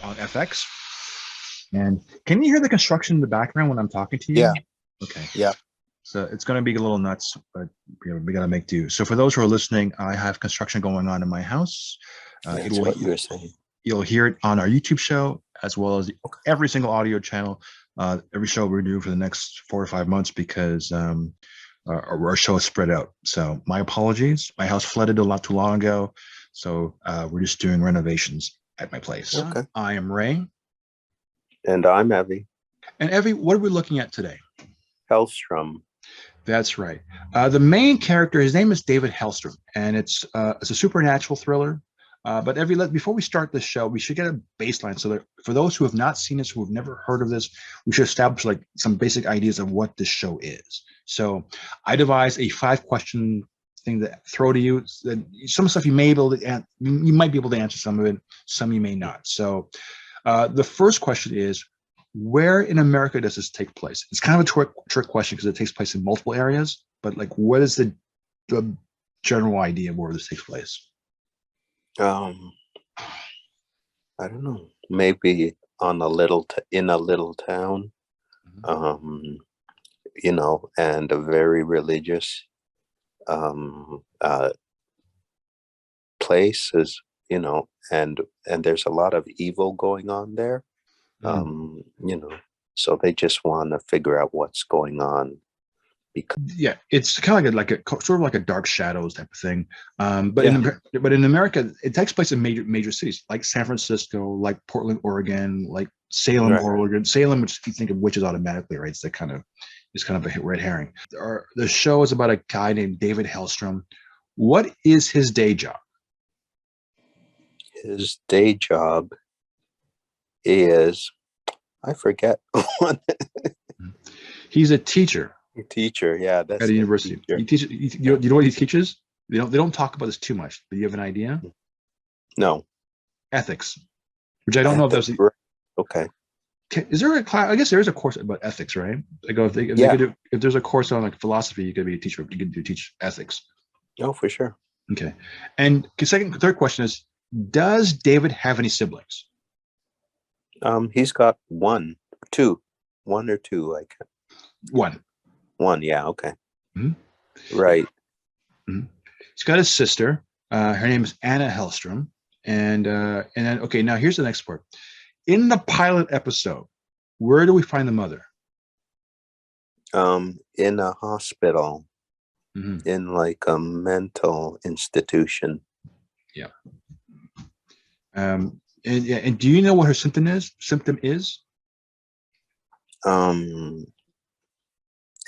on FX. And can you hear the construction in the background when I'm talking to you? Yeah, Okay. yeah. So it's going to be a little nuts, but we got to make do. So for those who are listening, I have construction going on in my house. That's what you were saying. You'll hear it on our YouTube show as well as Okay. every single audio channel. Every show we do for the next 4 or 5 months because our show is spread out. So my apologies. My house flooded a lot too long ago, so we're just doing renovations at my place. Okay. I am Ray, And I'm Evy. and Evie, what are we looking at today? Helstrom. That's right. The main character, his name is David Helstrom, and it's a supernatural thriller. But before we start this show, we should get a baseline so that for those who have not seen this, who have never heard of this, we should establish like some basic ideas of what this show is. So I devised a 5-question thing to throw to you. That some stuff you may be able to you might be able to answer some of it, some you may not. So the first question is, where in America does this take place? It's kind of a trick question because it takes place in multiple areas, but like, what is the general idea of where this takes place? I don't know. Maybe on in a little town. And a very religious place is, and there's a lot of evil going on there. So they just want to figure out what's going on. Yeah, it's kind of like a sort of like a Dark Shadows type of thing. But Yeah. in America, it takes place in major cities like San Francisco, like Portland, Oregon, like Salem, Right. Oregon. Salem, which you think of witches automatically, right? It's kind of a red herring. The show is about a guy named David Helstrom. What is his day job? His day job is, I forget. He's a teacher. Teacher, yeah, that's at a university. Teacher. He teaches. You know what he teaches? They don't talk about this too much. But you have an idea? No. Ethics, which I don't know if that's okay. Is there a class? I guess there is a course about ethics, right? Like if there's a course on like philosophy, you could be a teacher. You could teach ethics. Oh, for sure. Okay. And third question is: does David have any siblings? He's got one or two. Like one. Yeah. Okay. Mm-hmm. Right. Mm-hmm. He's got a sister. Her name is Anna Helstrom, and then okay. Now here's the next part. In the pilot episode, where do we find the mother? In a hospital, in like a mental institution. Yeah. And do you know what her symptom is?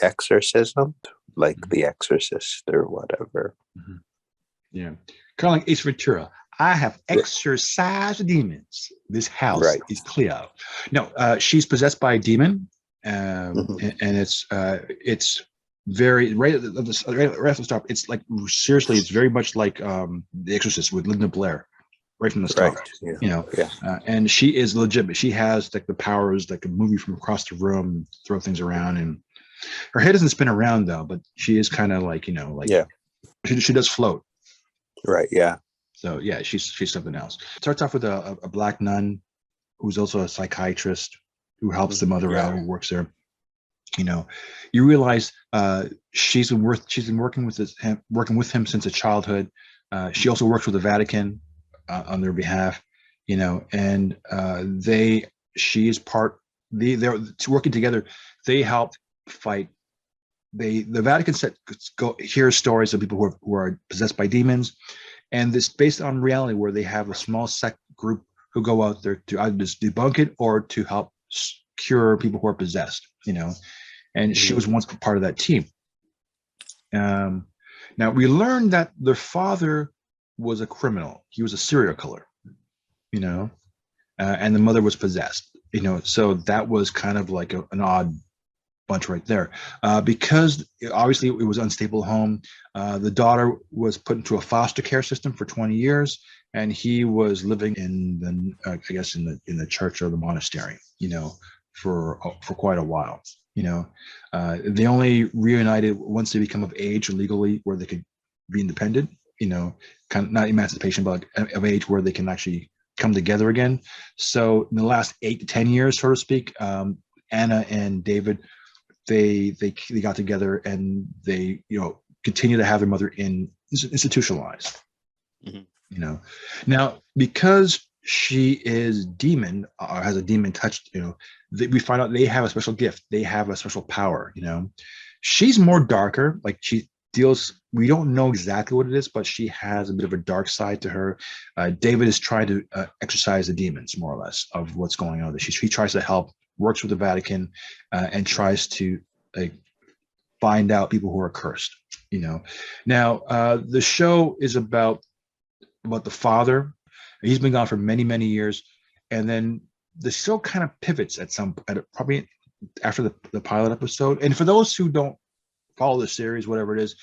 Exorcism, like The Exorcist or whatever. Yeah, kind of like Ace Ventura. I have exorcised demons. This house is clear. No, she's possessed by a demon, and it's very right at the start. It's like seriously, it's very much like The Exorcist with Linda Blair, right from the start. And she is legitimate. She has like the powers that can move you from across the room, throw things around, and her head doesn't spin around though. But she is kind of like she does float. Right. Yeah. So yeah, she's something else. It starts off with a black nun who's also a psychiatrist who helps the mother out, who works there. You realize she's been working with him since a childhood. She also works with the Vatican on their behalf. And they're working together. They help fight. The Vatican hears stories of people who are possessed by demons. And this based on reality where they have a small sect group who go out there to either just debunk it or to help cure people who are possessed, and she was once part of that team. Now we learned that their father was a criminal. He was a serial killer, and the mother was possessed, so that was kind of like an odd bunch right there, because obviously it was an unstable home. The daughter was put into a foster care system for 20 years, and he was living in the church or the monastery, for quite a while. They only reunited once they become of age legally, where they could be independent. Kind of not emancipation, but of age where they can actually come together again. So in the last 8 to 10 years, so to speak, Anna and David, they got together and they continue to have their mother institutionalized. Mhm. Now because she is demon or has a demon touch, we find out they have a special gift. They have a special power. She's more darker. Like she deals. We don't know exactly what it is, but she has a bit of a dark side to her. David is trying to exorcise the demons, more or less, of what's going on. He tries to help, works with the Vatican, and tries to like find out people who are cursed. Now the show is about the father. He's been gone for many, many years, and then the show kind of pivots probably after the pilot episode. And for those who don't follow the series, whatever it is,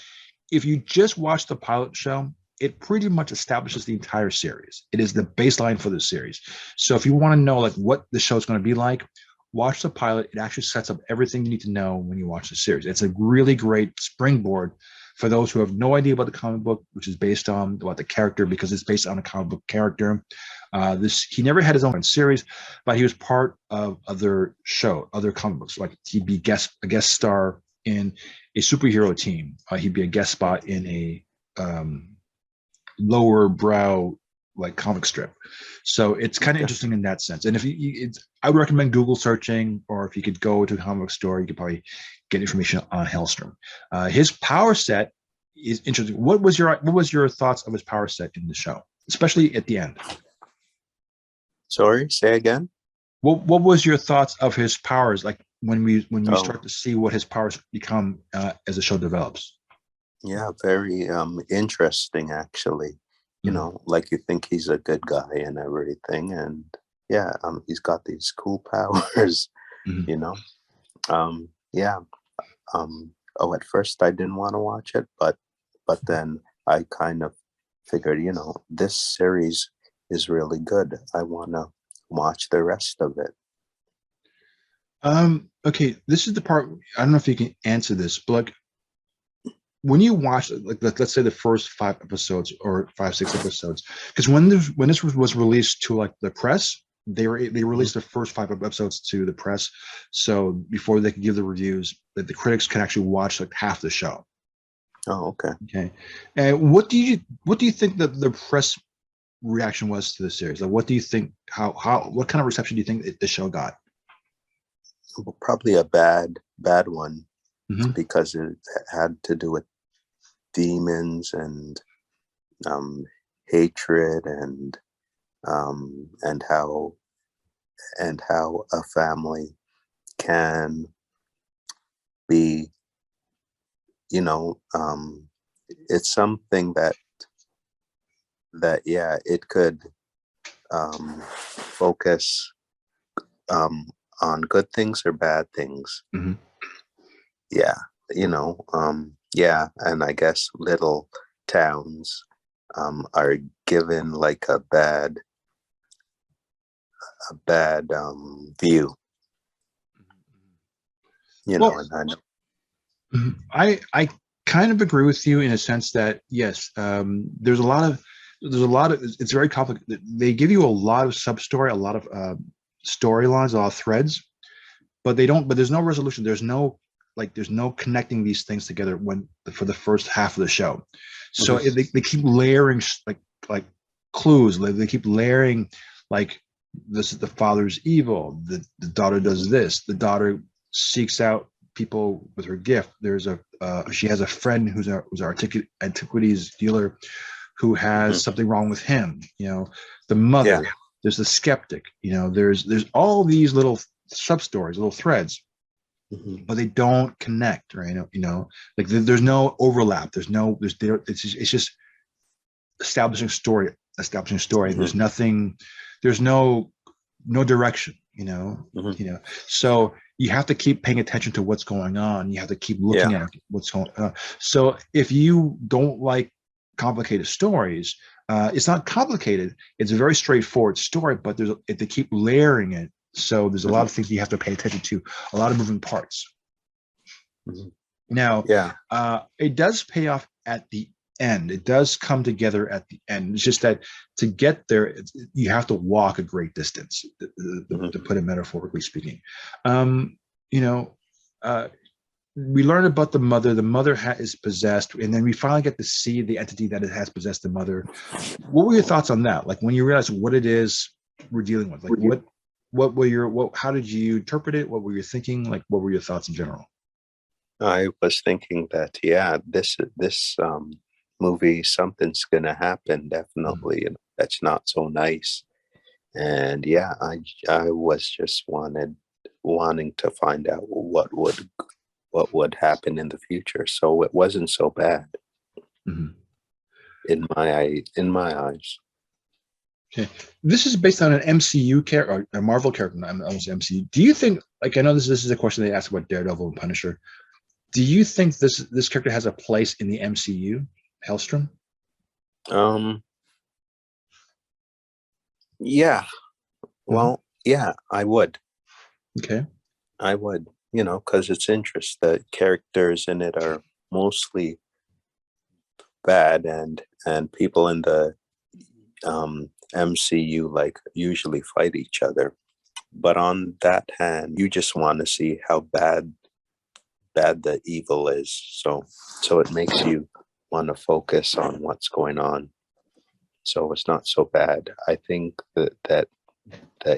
if you just watch the pilot show, it pretty much establishes the entire series. It is the baseline for the series. So if you want to know like what the show is going to be like, watch the pilot. It actually sets up everything you need to know when you watch the series. It's a really great springboard for those who have no idea about the comic book, which is based on about the character, because it's based on a comic book character. He never had his own series, but he was part of other comic books. Like he'd be a guest star in a superhero team. He'd be a guest spot in a lower brow like comic strip. So it's kind of interesting in that sense. And if I would recommend Google searching, or if you could go to a comic book store, you could probably get information on Helstrom. His power set is interesting. What was your thoughts of his power set in the show, especially at the end? Sorry, say again. What was your thoughts of his powers, like when we start to see what his powers become as the show develops? Yeah, very interesting actually. Like you think he's a good guy and everything, and yeah, he's got these cool powers. Yeah. At first I didn't want to watch it, but then I kind of figured, this series is really good. I want to watch the rest of it. Okay, this is the part, I don't know if you can answer this, but like when you watch, like let's say the first 5 episodes or 5, 6 episodes, because when this was released to like the press, they released the first 5 episodes to the press, so before they could give the reviews, that the critics could actually watch like half the show. Oh, okay. Okay, and what do you think that the press reaction was to the series? Like, what do you think? What kind of reception do you think the show got? Well, probably a bad one, Mm-hmm. because it had to do with demons and hatred and how a family can be, it's something that yeah, it could focus on good things or bad things. Mm-hmm. Yeah, yeah, and I guess little towns are given like a bad view. Well, And I know. I kind of agree with you in a sense that yes, there's a lot of it's very complicated. They give you a lot of sub-story, a lot of storylines, a lot of threads, but there's no resolution. There's no connecting these things together for the first half of the show. So they keep layering like clues. They keep layering like this is the father's evil. The daughter does this. The daughter seeks out people with her gift. She has a friend who's an antiquities dealer who has something wrong with him. The mother. Yeah. There's the skeptic. There's all these little sub stories, little threads, but they don't connect, right? Like there's no overlap. It's just establishing story. There's nothing. There's no direction. So you have to keep paying attention to what's going on. You have to keep looking at what's going on. So if you don't like complicated stories, it's not complicated. It's a very straightforward story, but they keep layering it. So there's a lot of things you have to pay attention to, a lot of moving parts. Now, it does pay off at the end. It does come together at the end. It's just that to get there, you have to walk a great distance, to put it metaphorically speaking. You know, we learn about the mother. The mother is possessed, and then we finally get to see the entity that it has possessed the mother. What were your thoughts on that? Like when you realize what it is we're dealing with, like what were your how did you interpret it? What were you thinking? Like what were your thoughts in general? I was thinking that, yeah, this movie, something's gonna happen, definitely, and that's not so nice. And yeah, I was just wanting to find out what would happen in the future. So it wasn't so bad Mm-hmm. in my eyes. Okay, this is based on an MCU character, or a Marvel character. I almost MCU. Do you think, like, I know this is a question they asked about Daredevil and Punisher. Do you think this character has a place in the MCU, Helstrom? Um, yeah, Mhm. well, yeah, I would. Okay. I would, because it's interest. The characters in it are mostly bad, and people in the MCU like usually fight each other. But on that hand, you just want to see how bad the evil is. So it makes you want to focus on what's going on. So it's not so bad. I think that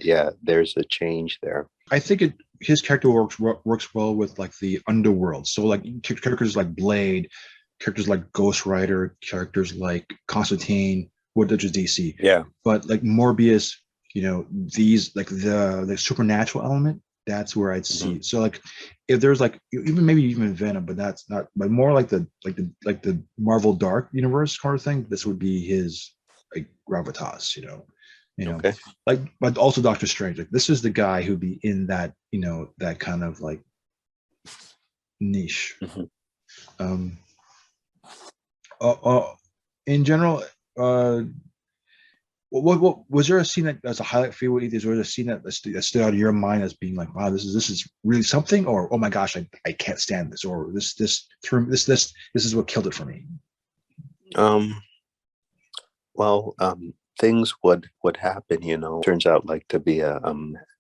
yeah, there's a change there. I think his character works well with like the underworld. So like characters like Blade, characters like Ghost Rider, characters like Constantine, which is DC. Yeah. But like Morbius, these like the supernatural element, that's where I'd see. Mhm. So like if there's like even Venom, but that's not, but more like the Marvel Dark Universe kind of thing, this would be his like gravitas, Okay. like, but also Doctor Strange. Like this is the guy who'd be in that, that kind of like niche. Mhm. Um, in general, what was there a scene that as a highlight for you? Was there a scene that stood out of your mind as being like, wow, this is really something, or oh my gosh, I can't stand this, or this is what killed it for me. Um, well, things would happen, turns out like to be a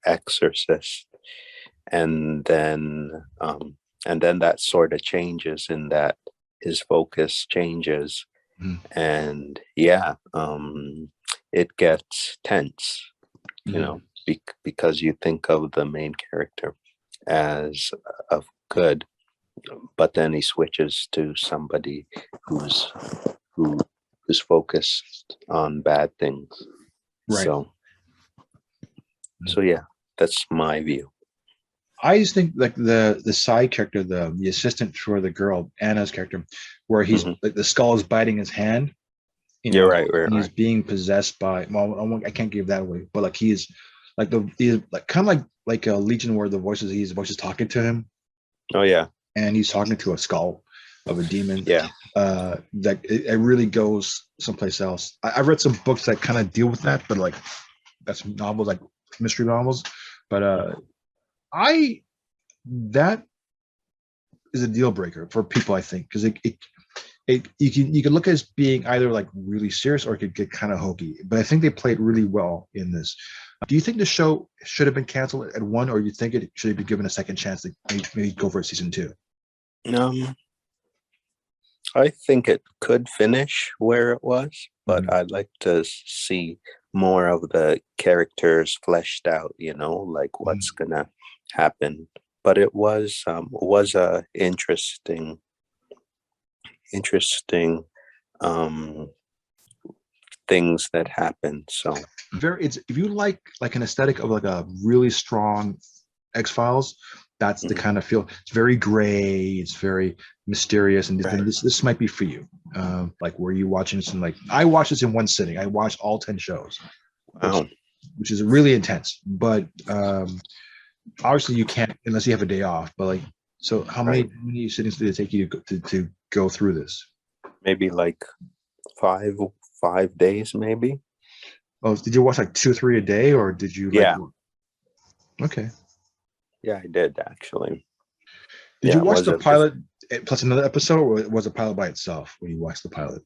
exorcist, and then that sort of changes in that his focus changes, Mhm. and yeah, it gets tense, Yeah. because you think of the main character as of good, but then he switches to somebody who's who who's focused on bad things. Right. So yeah, that's my view. I just think like the side character, the assistant for the girl, Anna's character, where he's Hmm. like the skull is biting his hand, You're right, and he's right. being possessed by. Well, I can't give that away, but like he's he's like kind of like a Legion, where his voice is talking to him, Oh yeah, and he's talking to a skull of a demon. yeah. That it really goes someplace else. I've read some books that kind of deal with that, but like that's novels, like mystery novels. But I that is a deal breaker for people, I think, because you can look at it as being either like really serious or it could get kind of hokey. But I think they played really well in this. Do you think the show should have been canceled at one, or do you think it should be given a second chance to maybe go for a season two? Um, I think it could finish where it was, but Mhm. I'd like to see more of the characters fleshed out. Like what's Mhm. gonna happen. But it was a interesting um things that happened. So It's if you like an aesthetic of like a really strong X-Files, that's the mhm, kind of feel. It's very gray, it's very mysterious, and right. this might be for you. Like where you watching this, and like I watched this in one sitting. I watched all 10 shows, which Wow. which is really intense. But obviously you can't unless you have a day off. But like, so Right. how many sittings did it take you to go through this? Maybe like five days, maybe. Oh, did you watch like 2 or 3 a day, or did you like? Yeah. Okay. Yeah, I did actually. Did Yeah, you it watch was the a pilot? plus another episode, or was a pilot by itself when you watched the pilot?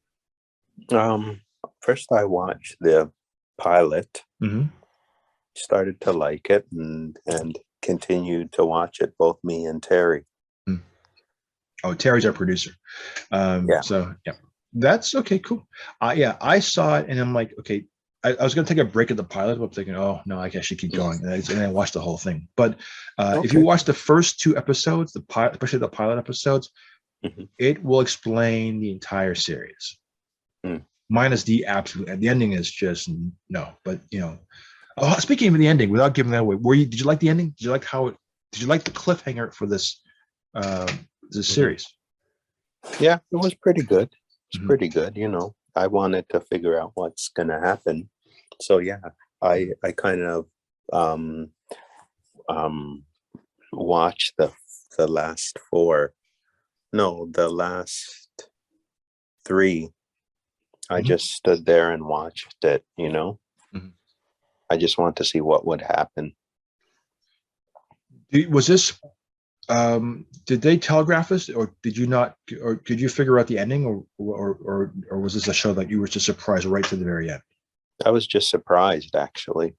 First I watched the pilot, Mm-hmm. started to like it, and continued to watch it. Both me and Terry. Oh, Terry's our producer. Yeah. So yeah, that's okay. Cool. Yeah, I saw it and I'm like, okay, I was going to take a break at the pilot, but I'm thinking, oh no, I should keep going. And I watched the whole thing. But if you Okay. watch the first two episodes, the pilot, especially the pilot episodes, Mhm. it will explain the entire series. Mm. Minus the absolute, and the ending is just no. But oh, speaking of the ending, without giving that away, did you like the ending? Did you like how it? Did you like the cliffhanger for this series? Yeah, it was pretty good. It's Mhm. pretty good. I wanted to figure out what's gonna happen. So yeah, I kind of watched the last four. No, the last three. I Mhm. just stood there and watched it. Mhm. I just want to see what would happen. Was this? Did they telegraph us, or did you not, or did you figure out the ending, or was this a show that you were just surprised right to the very end? I was just surprised, actually.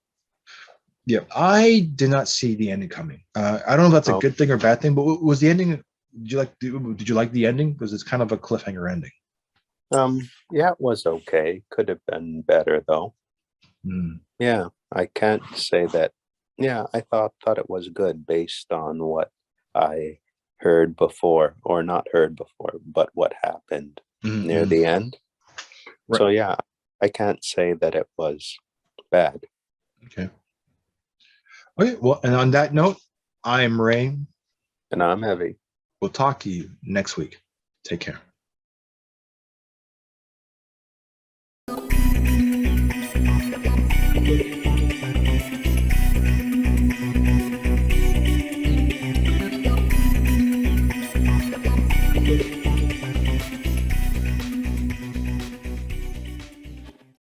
Yeah, I did not see the ending coming. I don't know if that's a Oh, good thing or bad thing, but was the ending? Did you like the ending? Because it's kind of a cliffhanger ending. yeah, it was okay. Could have been better though. Mm. Yeah, I can't say that. Yeah, I thought it was good based on what I heard before, or not heard before, but what happened near Mm-mm. the end. Right. So yeah, I can't say that it was bad. Okay. Okay. Well, and on that note, I am Ray. And I'm heavy. We'll talk to you next week. Take care.